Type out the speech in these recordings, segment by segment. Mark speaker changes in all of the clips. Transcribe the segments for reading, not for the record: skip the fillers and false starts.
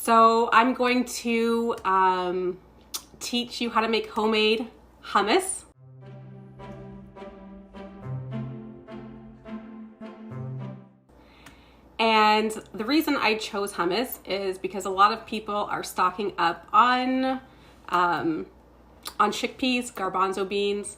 Speaker 1: So I'm going to teach you how to make homemade hummus. And the reason I chose hummus is because a lot of people are stocking up on chickpeas, garbanzo beans,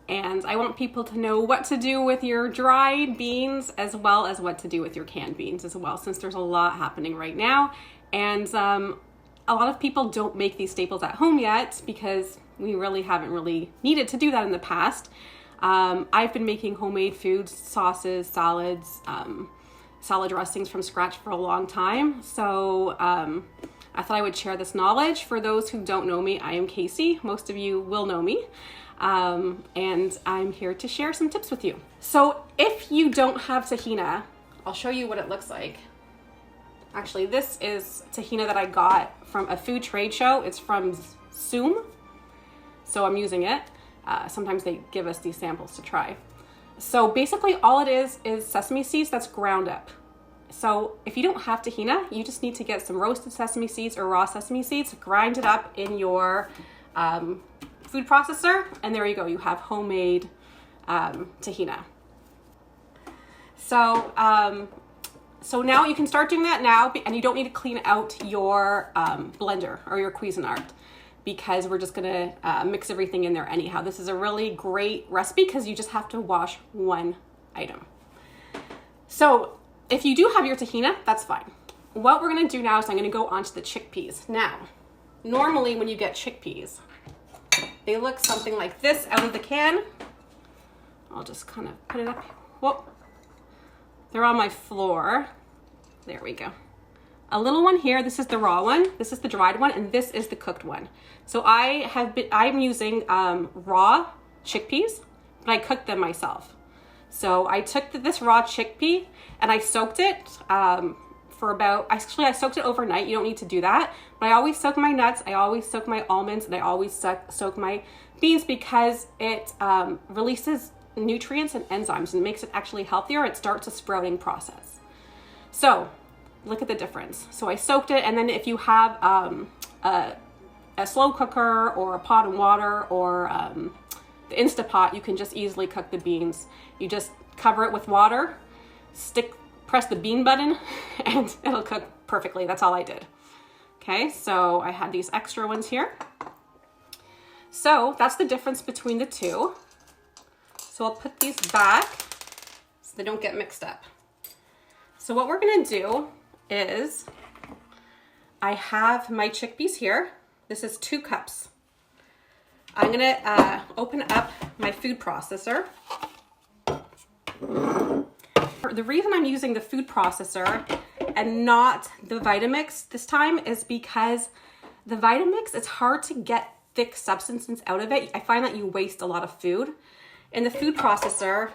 Speaker 1: and I want people to know what to do with your dried beans as well as what to do with your canned beans as well, since there's a lot happening right now. And a lot of people don't make these staples at home yet because we really haven't needed to do that in the past. I've been making homemade foods, sauces, salads, salad dressings from scratch for a long time. So I thought I would share this knowledge. For those who don't know me, I am Casey. Most of you will know me. And I'm here to share some tips with you. So if you don't have tahini, I'll show you what it looks like. Actually, this is tahini that I got from a food trade show. It's from Zoom. So I'm using it. Sometimes they give us these samples to try. So basically all it is sesame seeds that's ground up. So if you don't have tahini, you just need to get some roasted sesame seeds or raw sesame seeds, grind it up in your food processor, and there you go. You have homemade tahini. So now you can start doing that now, and you don't need to clean out your blender or your Cuisinart, because we're just gonna mix everything in there anyhow. This is a really great recipe because you just have to wash one item. So if you do have your tahini, that's fine. What we're gonna do now is I'm gonna go on to the chickpeas. Now, normally when you get chickpeas, they look something like this out of the can. I'll just kind of put it up. Whoa. They're on my floor. There we go. A little one here, this is the raw one, this is the dried one, and this is the cooked one. So I'm using raw chickpeas, but I cooked them myself. So I took this raw chickpea and I soaked it for about, actually I soaked it overnight. You don't need to do that, but I always soak my nuts, I always soak my almonds, and I always soak my beans because it releases nutrients and enzymes and makes it actually healthier. It starts a sprouting process. So look at the difference. So I soaked it, and then if you have a slow cooker or a pot of water or the Instapot, you can just easily cook the beans. You just cover it with water, press the bean button, and it'll cook perfectly. That's all I did. Okay, so I had these extra ones here. So that's the difference between the two. So I'll put these back so they don't get mixed up. So what we're gonna do is, I have my chickpeas here. This is 2 cups. I'm gonna open up my food processor. The reason I'm using the food processor and not the Vitamix this time is because the Vitamix, it's hard to get thick substances out of it. I find that you waste a lot of food. In the food processor,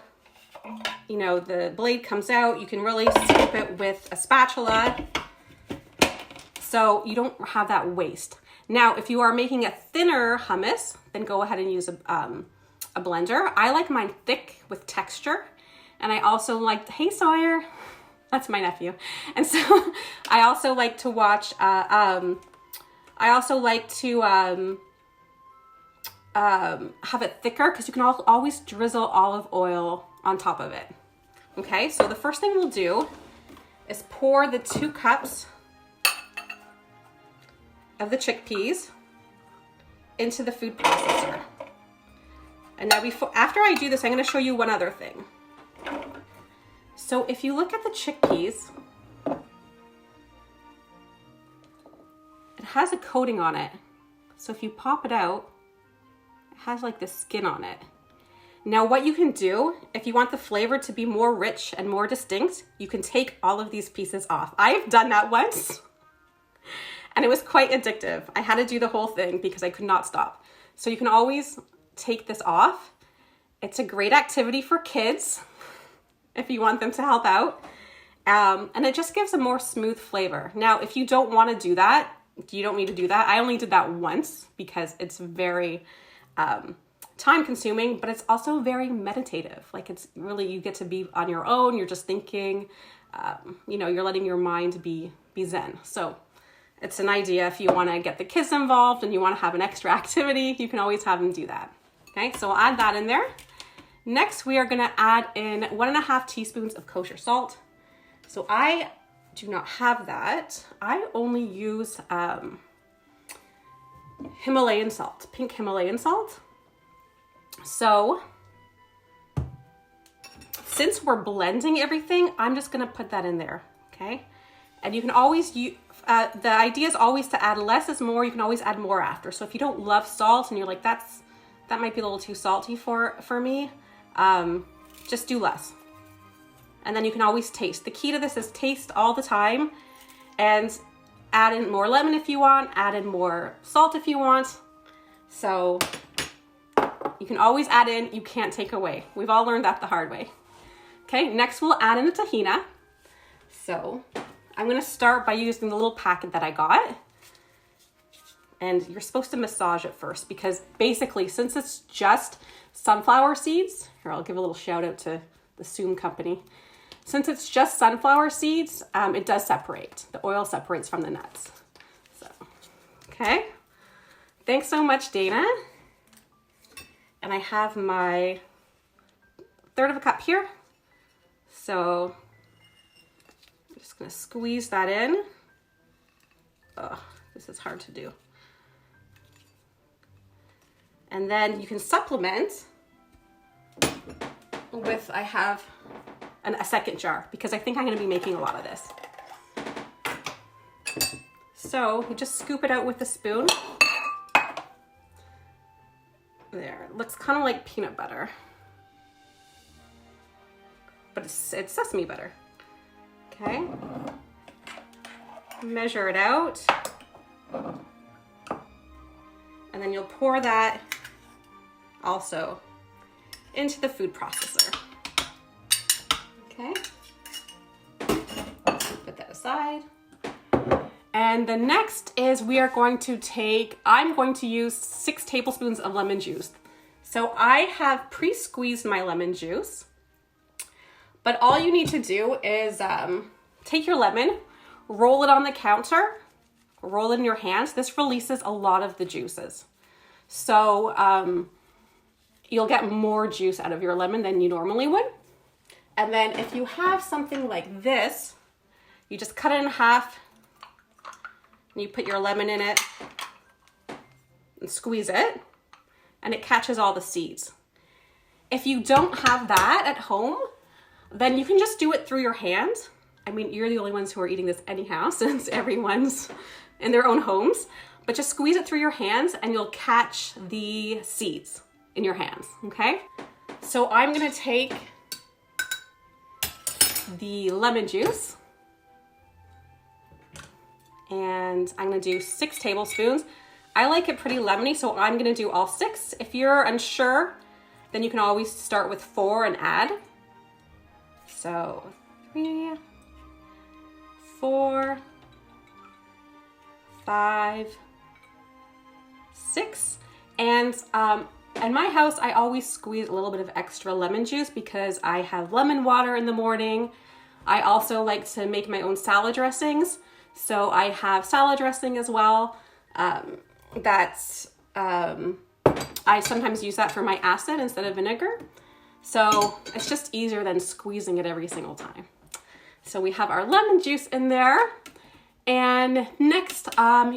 Speaker 1: you know, the blade comes out, you can really scoop it with a spatula, so you don't have that waste. Now, if you are making a thinner hummus, then go ahead and use a blender. I like mine thick with texture, and I also like, hey Sawyer, that's my nephew. And so I also like to watch, have it thicker because you can always drizzle olive oil on top of it. Okay, so the first thing we'll do is pour the 2 cups of the chickpeas into the food processor. And now after I do this, I'm going to show you one other thing. So if you look at the chickpeas, it has a coating on it. So if you pop it out, it has like this skin on it. Now what you can do, if you want the flavor to be more rich and more distinct, you can take all of these pieces off. I've done that once and it was quite addictive. I had to do the whole thing because I could not stop. So you can always take this off. It's a great activity for kids if you want them to help out. And it just gives a more smooth flavor. Now, if you don't want to do that, you don't need to do that. I only did that once because it's very time consuming, but it's also very meditative. Like, it's really, you get to be on your own. You're just thinking, you know, you're letting your mind be zen. So it's an idea if you want to get the kids involved and you want to have an extra activity, you can always have them do that. Okay, so we'll add that in there. Next, we are going to add in 1.5 teaspoons of kosher salt. So I do not have that. I only use Himalayan salt, pink Himalayan salt. So since we're blending everything, I'm just going to put that in there. Okay, and you can always use, the idea is always to add less is more. You can always add more after. So if you don't love salt and you're like, that might be a little too salty for me, just do less. And then you can always taste. The key to this is taste all the time and add in more lemon if you want, add in more salt if you want. So you can always add in, you can't take away. We've all learned that the hard way. Okay, next we'll add in the tahini. So I'm gonna start by using the little packet that I got. And you're supposed to massage it first because basically, since it's just sunflower seeds, here I'll give a little shout out to the Soom company. Since it's just sunflower seeds, it does separate. The oil separates from the nuts. So, okay. Thanks so much, Dana. And I have my 1/3 cup here. So I'm just gonna squeeze that in. Oh, this is hard to do. And then you can supplement with, I have a second jar because I think I'm gonna be making a lot of this. So you just scoop it out with a spoon. There, it looks kind of like peanut butter, but it's sesame butter. Okay, measure it out, and then you'll pour that also into the food processor. Okay, put that aside. And the next is we are going to I'm going to use 6 tablespoons of lemon juice. So I have pre-squeezed my lemon juice, but all you need to do is take your lemon, roll it on the counter, roll it in your hands. This releases a lot of the juices. So you'll get more juice out of your lemon than you normally would. And then if you have something like this, you just cut it in half, and you put your lemon in it and squeeze it, and it catches all the seeds. If you don't have that at home, then you can just do it through your hand. I mean, you're the only ones who are eating this anyhow, since everyone's in their own homes, but just squeeze it through your hands and you'll catch the seeds in your hands, okay? So I'm gonna take the lemon juice, and I'm gonna do 6 tablespoons. I like it pretty lemony, so I'm gonna do all 6. If you're unsure, then you can always start with 4 and add. So 3, 4, 5, 6. And in my house, I always squeeze a little bit of extra lemon juice because I have lemon water in the morning. I also like to make my own salad dressings. So I have salad dressing as well. I sometimes use that for my acid instead of vinegar. So it's just easier than squeezing it every single time. So we have our lemon juice in there. And next,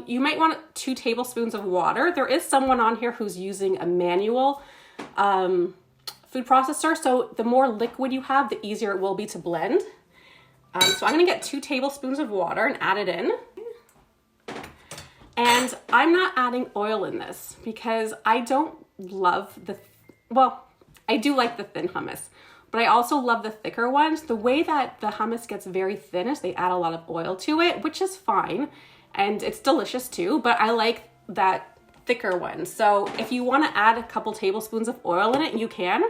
Speaker 1: you might want 2 tablespoons of water. There is someone on here who's using a manual food processor. So the more liquid you have, the easier it will be to blend. So I'm gonna get 2 tablespoons of water and add it in. And I'm not adding oil in this because I don't love I do like the thin hummus, but I also love the thicker ones. The way that the hummus gets very thin is they add a lot of oil to it, which is fine. And it's delicious too, but I like that thicker one. So if you wanna add a couple tablespoons of oil in it, you can.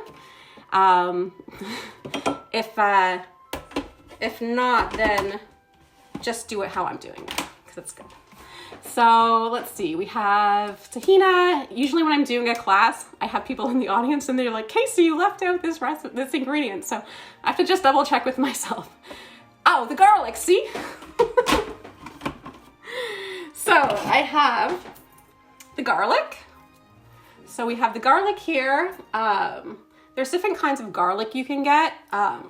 Speaker 1: If not, then just do it how I'm doing it, because it's good. So let's see, we have tahini. Usually when I'm doing a class, I have people in the audience and they're like, Casey, you left out this ingredient. So I have to just double check with myself. Oh, the garlic, see? So I have the garlic. So we have the garlic here. There's different kinds of garlic you can get.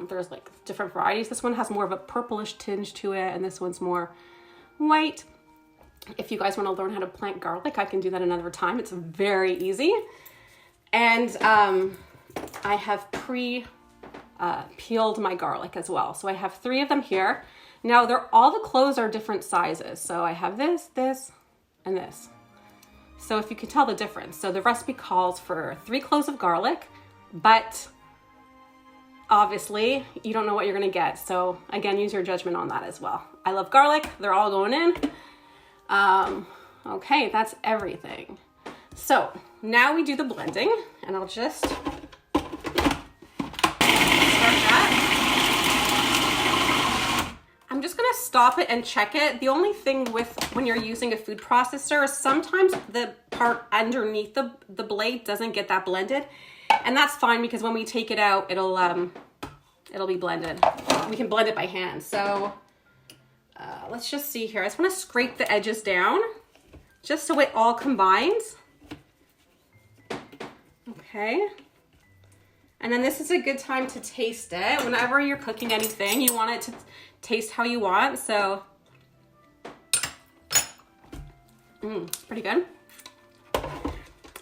Speaker 1: There's like different varieties. This one has more of a purplish tinge to it, and this one's more white. If you guys want to learn how to plant garlic, I can do that another time. It's very easy. And I have peeled my garlic as well. So I have 3 of them here. Now all the cloves are different sizes. So I have this, this, and this. So if you can tell the difference. So the recipe calls for 3 cloves of garlic, but obviously you don't know what you're gonna get. So again, use your judgment on that as well. I love garlic. They're all going in. Okay, that's everything. So now we do the blending, and I'll just start that. I'm just gonna stop it and check it. The only thing with when you're using a food processor is sometimes the part underneath the blade doesn't get that blended, and that's fine because when we take it out, it'll be blended. We can blend it by hand. So let's just see here. I just want to scrape the edges down just so it all combines. Okay. And then this is a good time to taste it. Whenever you're cooking anything, you want it to taste how you want. So, pretty good.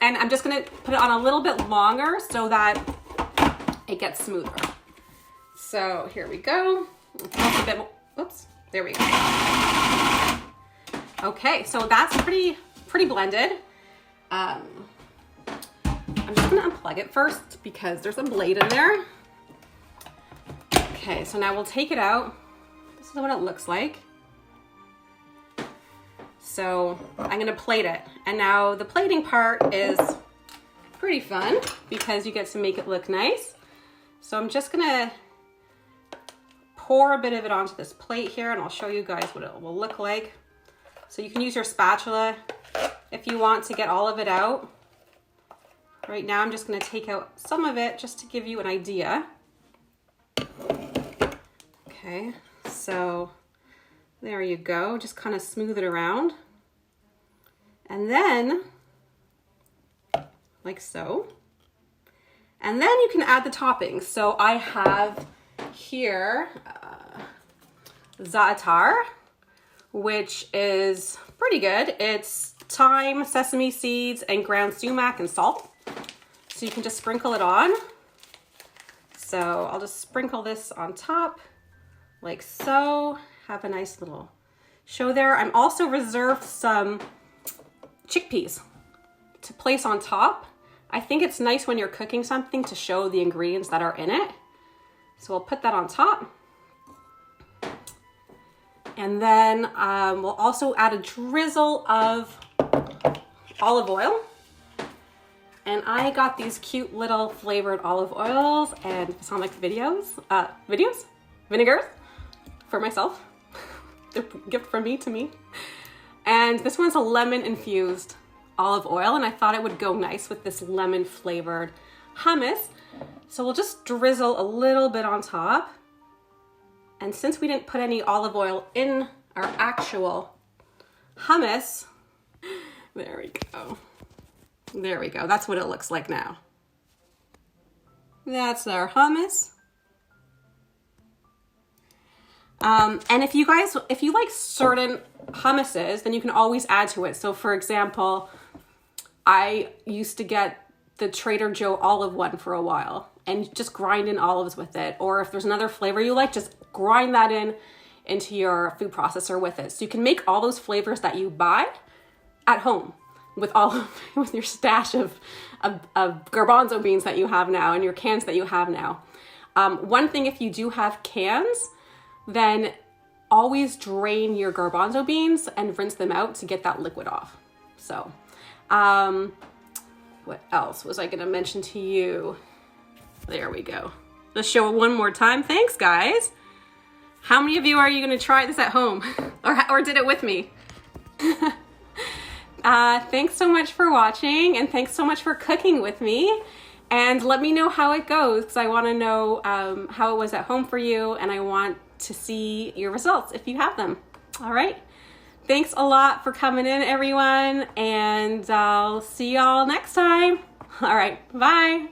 Speaker 1: And I'm just gonna put it on a little bit longer so that it gets smoother. So here we go. A bit more. Oops, there we go. Okay, so that's pretty blended. I'm just gonna unplug it first because there's a blade in there. Okay, so now we'll take it out. This is what it looks like. So I'm gonna plate it. And now the plating part is pretty fun because you get to make it look nice. So I'm just gonna pour a bit of it onto this plate here, and I'll show you guys what it will look like. So you can use your spatula if you want to get all of it out. Right now I'm just going to take out some of it just to give you an idea. Okay, so there you go. Just kind of smooth it around. And then, like so. And then you can add the toppings. So I have here za'atar, which is pretty good. It's thyme, sesame seeds, and ground sumac and salt. So you can just sprinkle it on. So I'll just sprinkle this on top like so. Have a nice little show there. I'm also reserved some chickpeas to place on top. I think it's nice when you're cooking something to show the ingredients that are in it. So we'll put that on top. And then we'll also add a drizzle of olive oil. And I got these cute little flavored olive oils and Sonic vinegars for myself. They're a gift from me to me. And this one's a lemon infused olive oil, and I thought it would go nice with this lemon flavored hummus. So we'll just drizzle a little bit on top. And since we didn't put any olive oil in our actual hummus, there we go. There we go. That's what it looks like now. That's our hummus. And if you like certain hummuses, then you can always add to it. So for example, I used to get the Trader Joe olive one for a while and just grind in olives with it. Or if there's another flavor you like, just grind that into your food processor with it. So you can make all those flavors that you buy at home with with your stash of garbanzo beans that you have now and your cans that you have now. One thing, if you do have cans, then always drain your garbanzo beans and rinse them out to get that liquid off. So, what else was I gonna mention to you? There we go. Let's show it one more time. Thanks, guys. How many of you are you gonna try this at home or did it with me? Thanks so much for watching, and thanks so much for cooking with me. And let me know how it goes, because I want to know how it was at home for you, and I want to see your results if you have them. All right. Thanks a lot for coming in, everyone, and I'll see y'all next time. All right, bye.